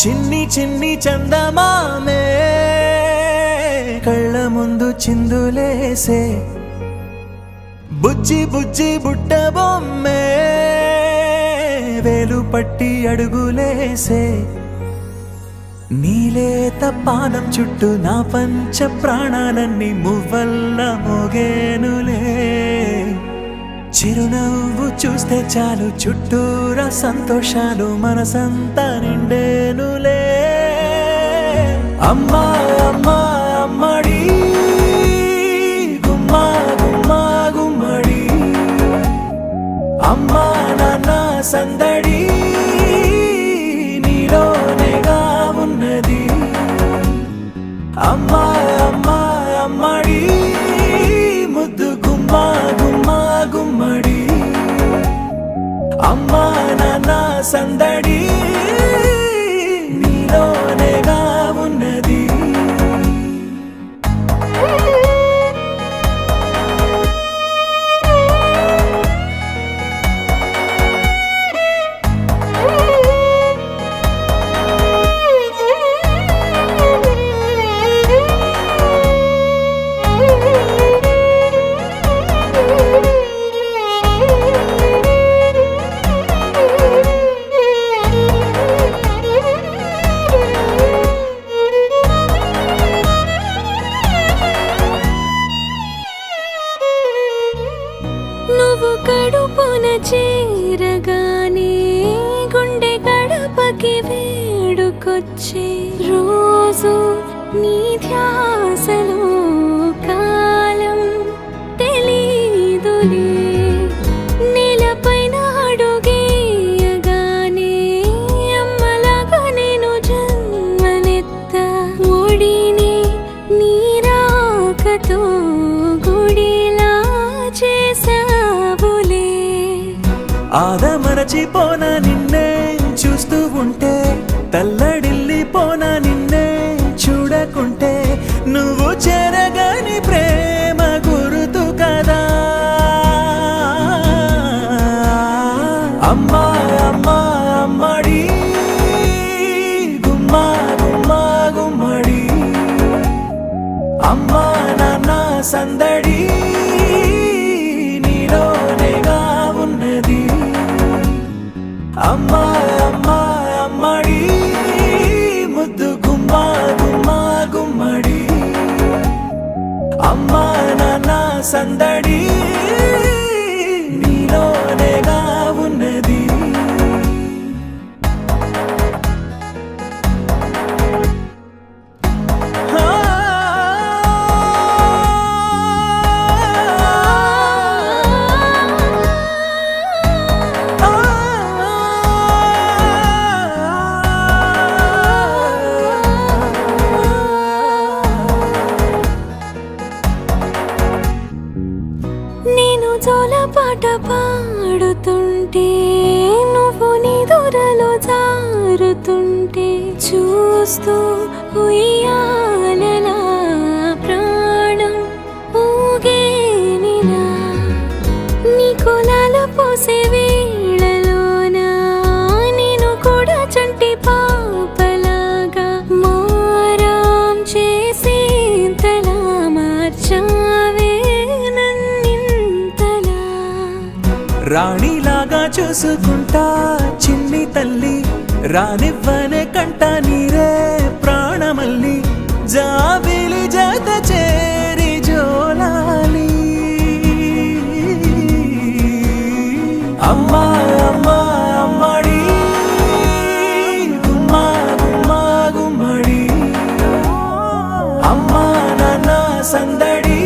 చిన్ని చిన్ని చందమామే కళ్ళ ముందు చిందులేసే బుజ్జి బుజ్జి బుట్ట బొమ్మే వేలు పట్టి అడుగులేసే నీలేత పానం చుట్టూ నా పంచ ప్రాణాలన్నీ మువ్వల్ల మోగేనులే చిరునవ్వు చూస్తే చాలు చుట్టూరా సంతోషాలు మనసంతా నిండేనులే అమ్మా అమ్మా అమ్మడి గుమ్మా గుమ్మా గుమ్మడి అమ్మా నాన్న సందడి నీలోనేగా ఉన్నది అమ్మా అమ్మా అమ్మడి ముద్దు గుమ్మా గుమ్మా గుమ్మడి అమ్మా నాన్న సందడి నీలోనేగా ఉన్నది నువ్వు కడుపున చేరగానే గుండె గడపకి వేడుకొచ్చే రోజు నీ ధ్యాసలో కాలం తెలీదులే నేలపైన అడుగేయగానే అమ్మలాగా నేను జన్మనెత్త ఒడిని నీ రాకతో గుడిలా చేసావులే ఆదమరచిపోన నిన్నే చూస్తూ ఉంటే తల్లడిల్లిపోన నిన్నే చూడకుంటే నువ్వు చెరగని ప్రేమ గురుతు కదా అమ్మా అమ్మా అమ్మడి గుమ్మా గుమ్మా గుమ్మడి అమ్మా నాన్న సందడి నీలోనేగా ఉన్నది అమ్మా అమ్మా అమ్మడి ముద్దు గుమ్మా గుమ్మా గుమ్మడి అమ్మా నాన్న సందడి నీలోనేగా ఉన్నది నేను జోలపాట పాడుతుంటే నువ్వు నీ దూరలో జారుతుంటే చూస్తూ ఉయ్యాలలా ప్రాణం ఊగేనిలా నీ కులాల పోసే వేళలోన నేను కూడా చంటి పాపలాగా మారాం చేసేంతలా మార్చావే రాణిలాగా చూసుకుంటా చిన్ని తల్లి రానివ్వనే కంట నీరే ప్రాణమల్లి జాబిలి జత చేరి జోలాలి అమ్మా అమ్మా అమ్మడి గుమ్మా గుమ్మా గుమ్మడి అమ్మా నాన్న సందడి